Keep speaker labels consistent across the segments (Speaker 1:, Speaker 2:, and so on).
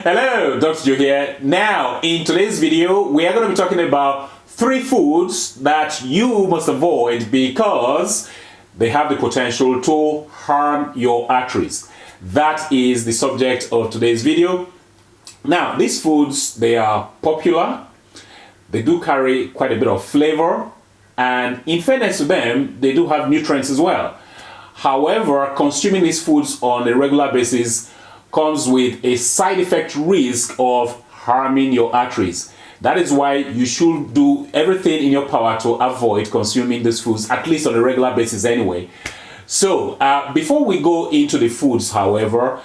Speaker 1: Hello, Dr. Joe here. Now, in today's video, we are going to be talking about 3 foods that you must avoid because they have the potential to harm your arteries. That is the subject of today's video. Now, these foods, they are popular. They do carry quite a bit of flavor, and in fairness to them, they do have nutrients as well. However, consuming these foods on a regular basis comes with a side effect risk of harming your arteries. That is why you should do everything in your power to avoid consuming these foods, at least on a regular basis anyway. So, before we go into the foods, however,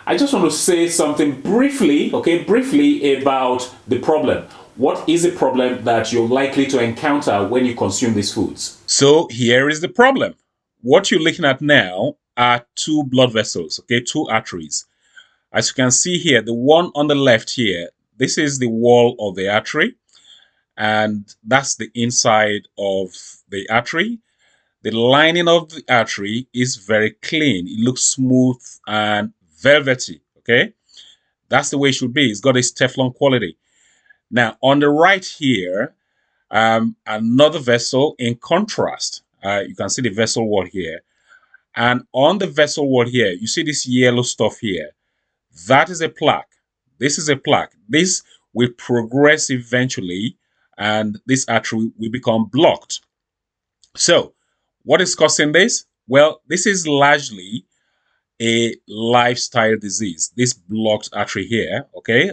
Speaker 1: I just want to say something briefly, briefly about the problem. What is the problem that you're likely to encounter when you consume these foods? So, here is the problem. What you're looking at now are 2 blood vessels, 2 arteries. As you can see here, the one on the left here, this is the wall of the artery, and that's the inside of the artery. The lining of the artery is very clean. It looks smooth and velvety, That's the way it should be. It's got this Teflon quality. Now, on the right here, another vessel in contrast. You can see the vessel wall here. And on the vessel wall here, you see this yellow stuff here. That is a plaque. This is a plaque. This will progress eventually, and this artery will become blocked. So, what is causing this? Well, this is largely a lifestyle disease. This blocked artery here,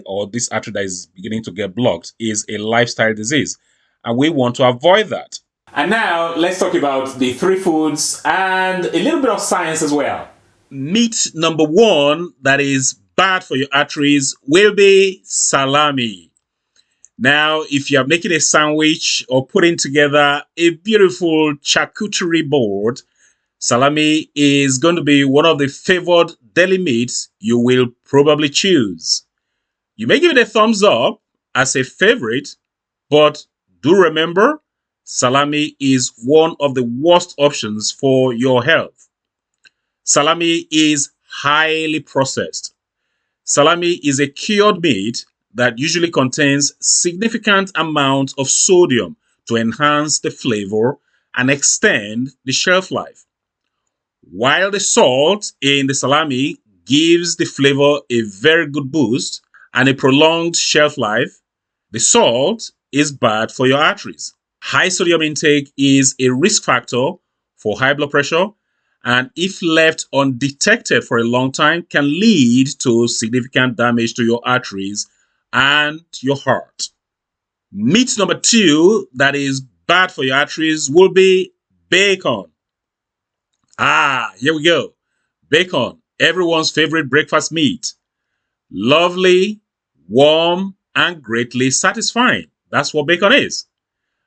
Speaker 1: or this artery that is beginning to get blocked is a lifestyle disease, and we want to avoid that. And now, let's talk about the 3 foods and a little bit of science as well. Meat number 1 that is bad for your arteries will be salami. Now, if you're making a sandwich or putting together a beautiful charcuterie board, salami is going to be one of the favored deli meats you will probably choose. You may give it a thumbs up as a favorite, but do remember, salami is one of the worst options for your health. Salami is highly processed. Salami is a cured meat that usually contains significant amounts of sodium to enhance the flavor and extend the shelf life. While the salt in the salami gives the flavor a very good boost and a prolonged shelf life, the salt is bad for your arteries. High sodium intake is a risk factor for high blood pressure, and if left undetected for a long time, can lead to significant damage to your arteries and your heart. Meat number 2 that is bad for your arteries will be bacon. Here we go. Bacon, everyone's favorite breakfast meat. Lovely, warm, and greatly satisfying. That's what bacon is.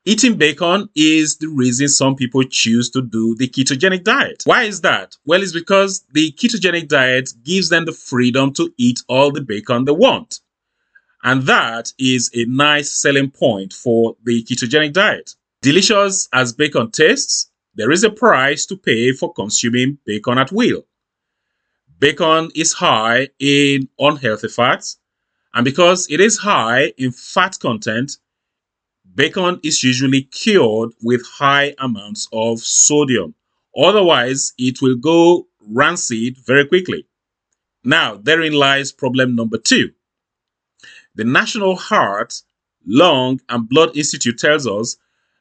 Speaker 1: Eating bacon is the reason some people choose to do the ketogenic diet. Why is that? Well, it's because the ketogenic diet gives them the freedom to eat all the bacon they want. And that is a nice selling point for the ketogenic diet. Delicious as bacon tastes, there is a price to pay for consuming bacon at will. Bacon is high in unhealthy fats, and because it is high in fat content, bacon is usually cured with high amounts of sodium. Otherwise, it will go rancid very quickly. Now, therein lies problem number 2. The National Heart, Lung, and Blood Institute tells us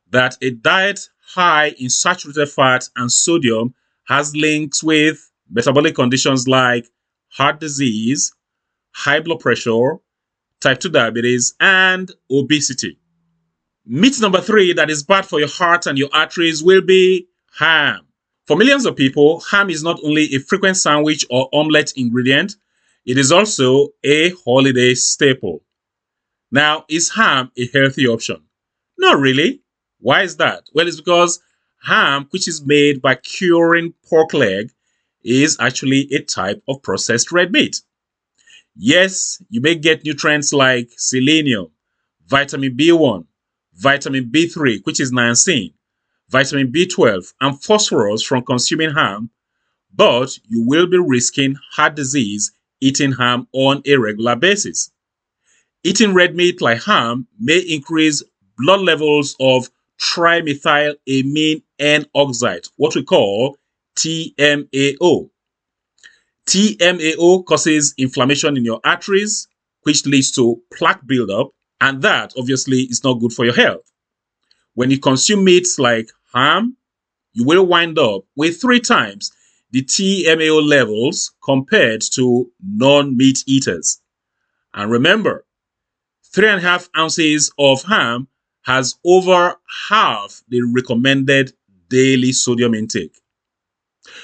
Speaker 1: that a diet high in saturated fat and sodium has links with metabolic conditions like heart disease, high blood pressure, type 2 diabetes, and obesity. Meat number 3 that is bad for your heart and your arteries will be ham. For millions of people, ham is not only a frequent sandwich or omelette ingredient, it is also a holiday staple. Now, is ham a healthy option? Not really. Why is that? Well, it's because ham, which is made by curing pork leg, is actually a type of processed red meat. Yes, you may get nutrients like selenium, vitamin B1, vitamin B3, which is niacin, vitamin B12, and phosphorus from consuming ham, but you will be risking heart disease eating ham on a regular basis. Eating red meat like ham may increase blood levels of trimethylamine N oxide, what we call TMAO. TMAO causes inflammation in your arteries, which leads to plaque buildup, and that obviously is not good for your health. When you consume meats like ham, you will wind up with 3 times the TMAO levels compared to non-meat eaters. And remember, 3.5 ounces of ham has over half the recommended daily sodium intake.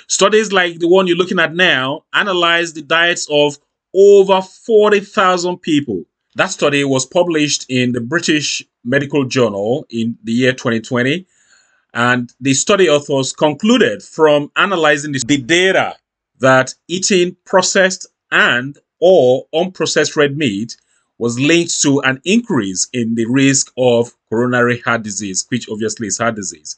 Speaker 1: Studies like the one you're looking at now analyzed the diets of over 40,000 people. That study was published in the British Medical Journal in the year 2020. And the study authors concluded from analyzing the data that eating processed and or unprocessed red meat was linked to an increase in the risk of coronary heart disease, which obviously is heart disease.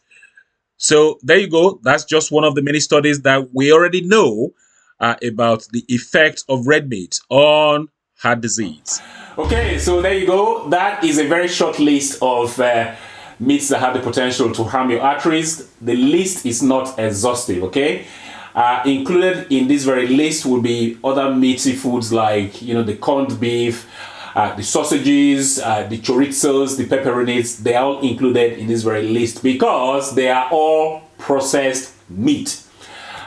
Speaker 1: So there you go. That's just one of the many studies that we already know about the effect of red meat on heart disease. Okay, so there you go. That is a very short list of meats that have the potential to harm your arteries. The list is not exhaustive, okay? Included in this very list will be other meaty foods like, the corned beef, the sausages, the chorizos, the pepperonis. They are all included in this very list because they are all processed meat.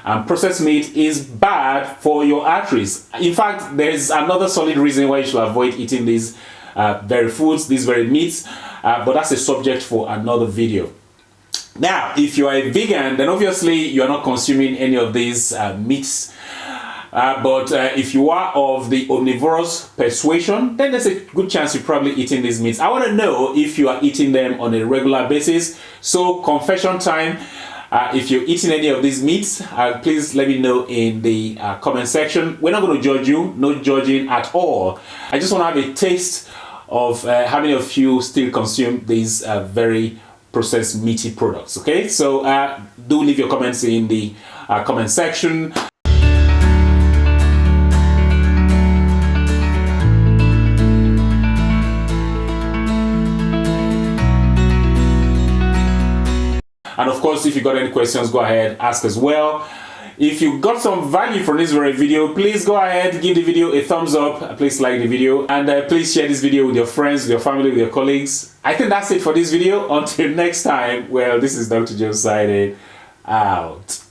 Speaker 1: And processed meat is bad for your arteries. In fact, there's another solid reason why you should avoid eating these very foods, these very meats, but that's a subject for another video. Now, if you are a vegan, then obviously you are not consuming any of these meats. But if you are of the omnivorous persuasion, then there's a good chance you're probably eating these meats. I want to know if you are eating them on a regular basis. So, confession time. If you're eating any of these meats, please let me know in the comment section. We're not going to judge you, no judging at all. I just want to have a taste of how many of you still consume these very processed meaty products. Okay, so do leave your comments in the comment section. And of course, if you got any questions, go ahead, ask as well. If you got some value from this very video, please go ahead, give the video a thumbs up, please like the video, and please share this video with your friends, with your family, with your colleagues. I think that's it for this video. Until next time, well, this is Dr. Joe signing out.